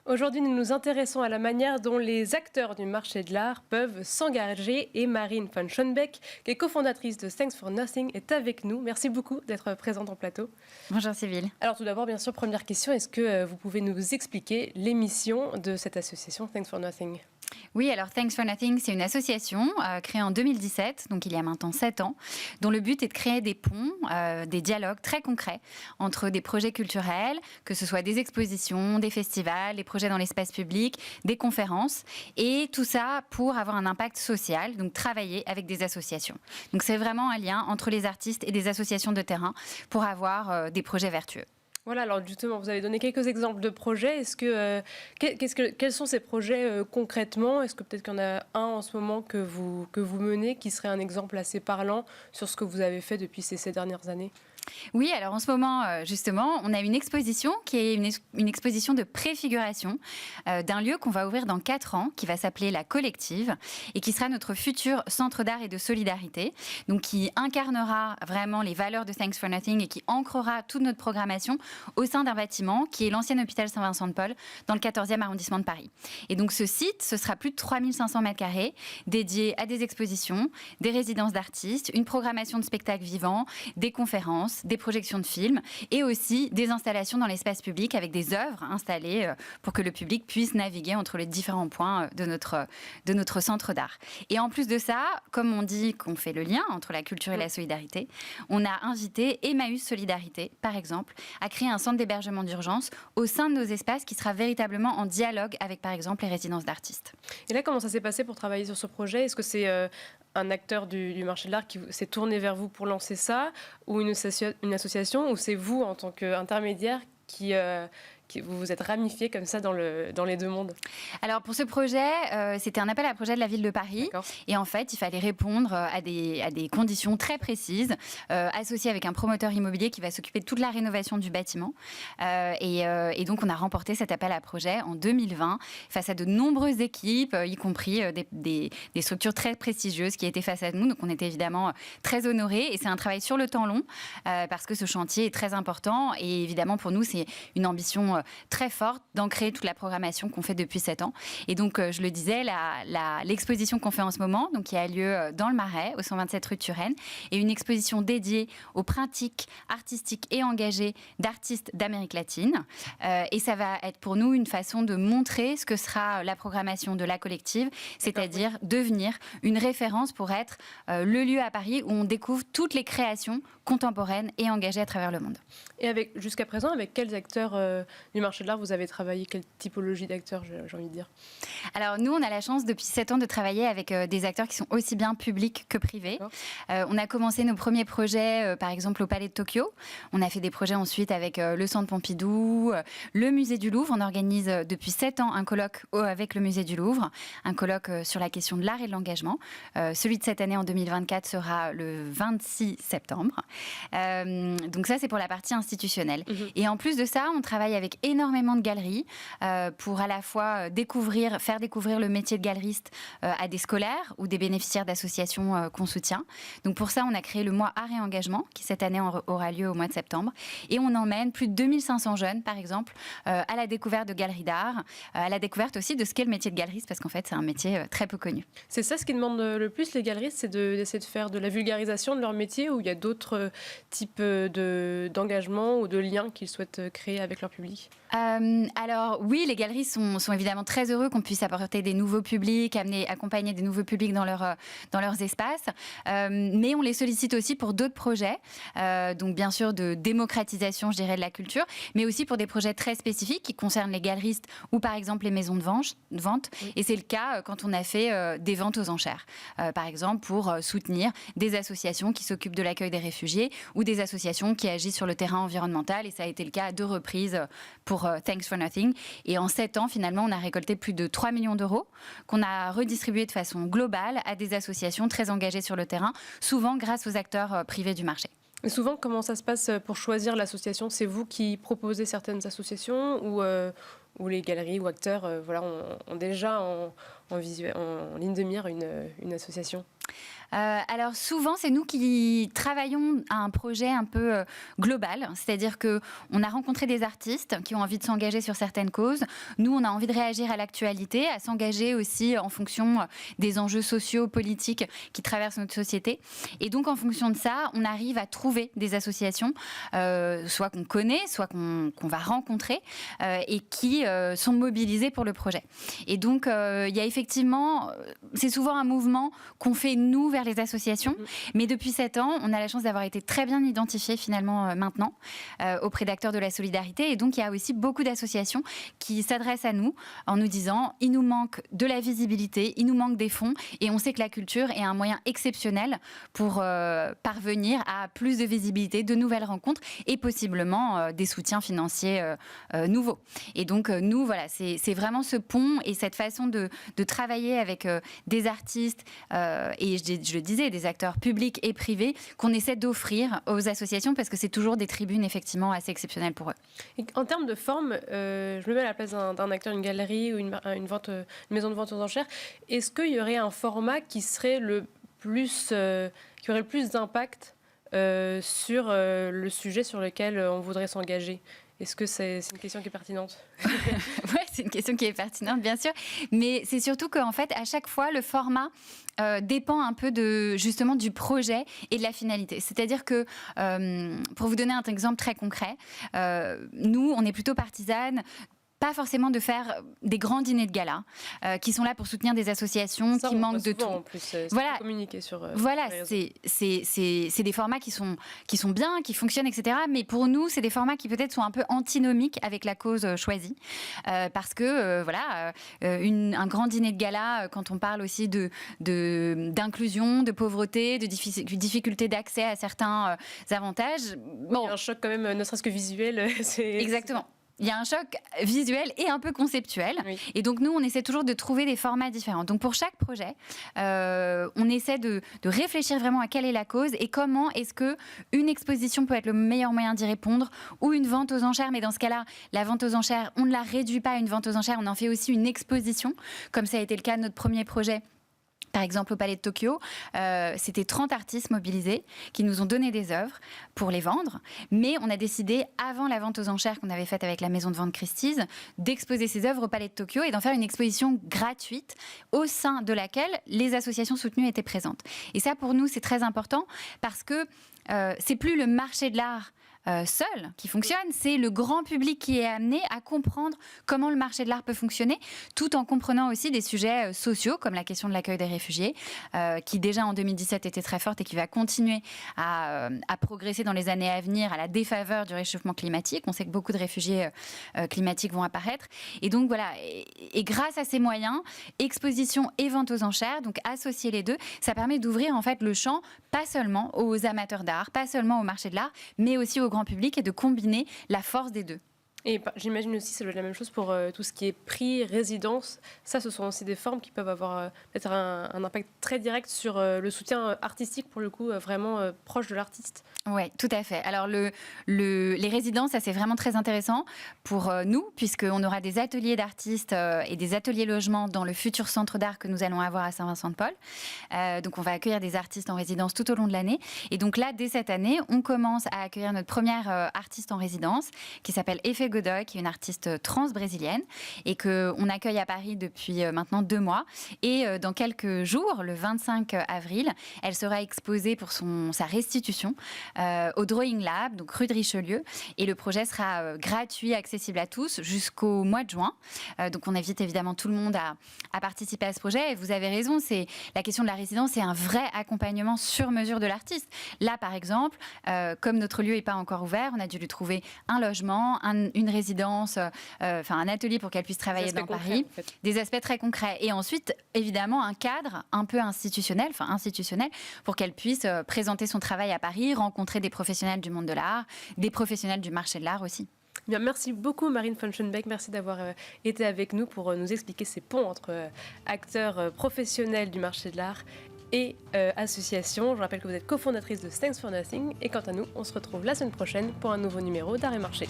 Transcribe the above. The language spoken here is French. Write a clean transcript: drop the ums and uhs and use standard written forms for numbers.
Aujourd'hui, nous nous intéressons à la manière dont les acteurs du marché de l'art peuvent s'engager et Marine von Schönbeck, qui est cofondatrice de Thanks for Nothing, est avec nous. Merci beaucoup d'être présente en plateau. Bonjour Sybille. Alors tout d'abord, bien sûr, première question, est-ce que vous pouvez nous expliquer les missions de cette association Thanks for Nothing ? Oui, alors Thanks for Nothing, c'est une association créée en 2017, donc il y a maintenant 7 ans, dont le but est de créer des ponts, des dialogues très concrets entre des projets culturels, que ce soit des expositions, des festivals, des projets dans l'espace public, des conférences, et tout ça pour avoir un impact social, donc travailler avec des associations. Donc c'est vraiment un lien entre les artistes et des associations de terrain pour avoir des projets vertueux. Voilà, alors justement, vous avez donné quelques exemples de projets. Quels sont ces projets concrètement ? Est-ce que peut-être qu'il y en a un en ce moment que vous menez qui serait un exemple assez parlant sur ce que vous avez fait depuis ces dernières années ? Oui, alors en ce moment, justement, on a une exposition qui est une exposition de préfiguration d'un lieu qu'on va ouvrir dans 4 ans, qui va s'appeler La Collective, et qui sera notre futur centre d'art et de solidarité, donc qui incarnera vraiment les valeurs de Thanks for Nothing et qui ancrera toute notre programmation au sein d'un bâtiment qui est l'ancien hôpital Saint-Vincent-de-Paul, dans le 14e arrondissement de Paris. Et donc ce site, ce sera plus de 3500 mètres carrés, dédié à des expositions, des résidences d'artistes, une programmation de spectacles vivants, des conférences, des projections de films et aussi des installations dans l'espace public avec des œuvres installées pour que le public puisse naviguer entre les différents points de notre centre d'art. Et en plus de ça, comme on dit qu'on fait le lien entre la culture et la solidarité, on a invité Emmaüs Solidarité, par exemple, à créer un centre d'hébergement d'urgence au sein de nos espaces qui sera véritablement en dialogue avec, par exemple, les résidences d'artistes. Et là, comment ça s'est passé pour travailler sur ce projet ? Est-ce que c'est un acteur du marché de l'art qui s'est tourné vers vous pour lancer ça, ou une association, ou c'est vous, en tant qu'intermédiaire, qui vous vous êtes ramifié comme ça dans les deux mondes ? Alors pour ce projet, c'était un appel à projet de la ville de Paris. D'accord. Et en fait, il fallait répondre à des conditions très précises, associées avec un promoteur immobilier qui va s'occuper de toute la rénovation du bâtiment. Et donc on a remporté cet appel à projet en 2020 face à de nombreuses équipes, y compris des structures très prestigieuses qui étaient face à nous. Donc on était évidemment très honorés. Et c'est un travail sur le temps long parce que ce chantier est très important. Et évidemment pour nous, c'est une ambition très forte d'ancrer toute la programmation qu'on fait depuis 7 ans. Et donc, je le disais, l'exposition qu'on fait en ce moment, donc qui a lieu dans le Marais, au 127 rue de Turenne, est une exposition dédiée aux pratiques artistiques et engagées d'artistes d'Amérique latine. Et ça va être pour nous une façon de montrer ce que sera la programmation de La Collective, c'est-à-dire devenir une référence pour être le lieu à Paris où on découvre toutes les créations contemporaines et engagées à travers le monde. Et jusqu'à présent, avec quels acteurs du marché de l'art vous avez travaillé ? Quelle typologie d'acteurs, j'ai envie de dire ? Alors nous, on a la chance depuis 7 ans de travailler avec des acteurs qui sont aussi bien publics que privés. On a commencé nos premiers projets, par exemple, au Palais de Tokyo. On a fait des projets ensuite avec le Centre Pompidou, le Musée du Louvre. On organise depuis 7 ans un colloque avec le Musée du Louvre, un colloque sur la question de l'art et de l'engagement. Celui de cette année, en 2024, sera le 26 septembre. Donc ça, c'est pour la partie institutionnelle. Et en plus de ça, on travaille avec énormément de galeries pour à la fois faire découvrir le métier de galeriste à des scolaires ou des bénéficiaires d'associations qu'on soutient. Donc pour ça, on a créé le mois Art et Engagement qui cette année aura lieu au mois de septembre. Et on emmène plus de 2500 jeunes, par exemple, à la découverte de galeries d'art, à la découverte aussi de ce qu'est le métier de galeriste, parce qu'en fait, c'est un métier très peu connu. C'est ça ce qui demande le plus, les galeristes, c'est d'essayer de faire de la vulgarisation de leur métier, ou il y a d'autres types d'engagement ou de liens qu'ils souhaitent créer avec leur public ? Alors oui, les galeries sont évidemment très heureux qu'on puisse apporter des nouveaux publics, accompagner des nouveaux publics dans leurs espaces, mais on les sollicite aussi pour d'autres projets, donc bien sûr de démocratisation, je dirais, de la culture, mais aussi pour des projets très spécifiques qui concernent les galeristes ou par exemple les maisons de vente. Oui. Et c'est le cas quand on a fait des ventes aux enchères, par exemple pour soutenir des associations qui s'occupent de l'accueil des réfugiés ou des associations qui agissent sur le terrain environnemental, et ça a été le cas à 2 reprises pour Thanks for Nothing. Et en 7 ans, finalement, on a récolté plus de 3 millions d'euros qu'on a redistribués de façon globale à des associations très engagées sur le terrain, souvent grâce aux acteurs privés du marché. Et souvent, comment ça se passe pour choisir l'association ? C'est vous qui proposez certaines associations, ou les galeries ou acteurs ont déjà en ligne de mire une association ? Alors souvent, c'est nous qui travaillons à un projet un peu global, c'est-à-dire qu'on a rencontré des artistes qui ont envie de s'engager sur certaines causes. Nous, on a envie de réagir à l'actualité, à s'engager aussi en fonction des enjeux sociaux, politiques qui traversent notre société. Et donc, en fonction de ça, on arrive à trouver des associations, soit qu'on connaît, soit qu'on va rencontrer, et qui sont mobilisées pour le projet. Et donc, il y a effectivement, c'est souvent un mouvement qu'on fait nous vers les associations, mais depuis 7 ans, on a la chance d'avoir été très bien identifiés finalement maintenant auprès d'acteurs de la solidarité, et donc il y a aussi beaucoup d'associations qui s'adressent à nous en nous disant il nous manque de la visibilité, il nous manque des fonds, et on sait que la culture est un moyen exceptionnel pour parvenir à plus de visibilité, de nouvelles rencontres et possiblement des soutiens financiers nouveaux. Et donc nous, voilà, c'est vraiment ce pont et cette façon de travailler avec des artistes et je le disais, des acteurs publics et privés qu'on essaie d'offrir aux associations, parce que c'est toujours des tribunes effectivement assez exceptionnelles pour eux. Et en termes de forme, je me mets à la place d'un acteur, une galerie ou une maison de vente aux enchères. Est-ce qu'il y aurait un format qui serait qui aurait le plus d'impact sur le sujet sur lequel on voudrait s'engager? Est-ce que c'est une question qui est pertinente? Oui, c'est une question qui est pertinente, bien sûr. Mais c'est surtout qu'en fait, à chaque fois, le format dépend un peu justement du projet et de la finalité. C'est-à-dire que, pour vous donner un exemple très concret, nous, on est plutôt partisane pas forcément de faire des grands dîners de gala qui sont là pour soutenir des associations qui manquent de tout. En plus, voilà, communiquer sur. Voilà, c'est des formats qui sont bien, qui fonctionnent, etc. Mais pour nous, c'est des formats qui peut-être sont un peu antinomiques avec la cause choisie, parce que un grand dîner de gala, quand on parle aussi d'inclusion, de pauvreté, de difficulté d'accès à certains avantages, bon, il y a un choc quand même, ne serait-ce que visuel. Exactement. Il y a un choc visuel et un peu conceptuel. Oui. Et donc, nous, on essaie toujours de trouver des formats différents. Donc, pour chaque projet, on essaie de réfléchir vraiment à quelle est la cause et comment est-ce qu'une exposition peut être le meilleur moyen d'y répondre, ou une vente aux enchères. Mais dans ce cas-là, la vente aux enchères, on ne la réduit pas à une vente aux enchères, on en fait aussi une exposition, comme ça a été le cas de notre premier projet. Par exemple, au Palais de Tokyo, c'était 30 artistes mobilisés qui nous ont donné des œuvres pour les vendre. Mais on a décidé, avant la vente aux enchères qu'on avait faite avec la maison de vente Christie's, d'exposer ces œuvres au Palais de Tokyo et d'en faire une exposition gratuite au sein de laquelle les associations soutenues étaient présentes. Et ça, pour nous, c'est très important parce que c'est plus le marché de l'art seul qui fonctionne, c'est le grand public qui est amené à comprendre comment le marché de l'art peut fonctionner, tout en comprenant aussi des sujets sociaux comme la question de l'accueil des réfugiés, qui déjà en 2017 était très forte et qui va continuer à progresser dans les années à venir à la défaveur du réchauffement climatique. On sait que beaucoup de réfugiés climatiques vont apparaître. Et donc voilà, et grâce à ces moyens, exposition et vente aux enchères, donc associer les deux, ça permet d'ouvrir en fait le champ, pas seulement aux amateurs d'art, pas seulement au marché de l'art, mais aussi au grand public, et de combiner la force des deux. Et j'imagine aussi, ça doit être la même chose pour tout ce qui est prix, résidence. Ça, ce sont aussi des formes qui peuvent avoir peut-être un impact très direct sur le soutien artistique, pour le coup, vraiment proche de l'artiste. Oui, tout à fait. Alors, les résidences, ça, c'est vraiment très intéressant pour nous, puisqu'on aura des ateliers d'artistes et des ateliers logements dans le futur centre d'art que nous allons avoir à Saint-Vincent-de-Paul. Donc, on va accueillir des artistes en résidence tout au long de l'année. Et donc là, dès cette année, on commence à accueillir notre première artiste en résidence, qui s'appelle Effet Godoy, qui est une artiste trans brésilienne et qu'on accueille à Paris depuis maintenant 2 mois. Et dans quelques jours, le 25 avril, elle sera exposée pour sa restitution au Drawing Lab, donc rue de Richelieu. Et le projet sera gratuit, accessible à tous jusqu'au mois de juin. Donc on invite évidemment tout le monde à participer à ce projet. Et vous avez raison, c'est la question de la résidence, c'est un vrai accompagnement sur mesure de l'artiste. Là, par exemple, comme notre lieu n'est pas encore ouvert, on a dû lui trouver un logement, une résidence, un atelier pour qu'elle puisse travailler dans Paris, en fait. Des aspects très concrets. Et ensuite, évidemment, un cadre un peu institutionnel pour qu'elle puisse présenter son travail à Paris, rencontrer des professionnels du monde de l'art, des professionnels du marché de l'art aussi. Bien, merci beaucoup Marine von Schönbeck, merci d'avoir été avec nous pour nous expliquer ces ponts entre acteurs professionnels du marché de l'art et associations. Je rappelle que vous êtes cofondatrice de Thanks for Nothing et quant à nous, on se retrouve la semaine prochaine pour un nouveau numéro d'Art et Marché.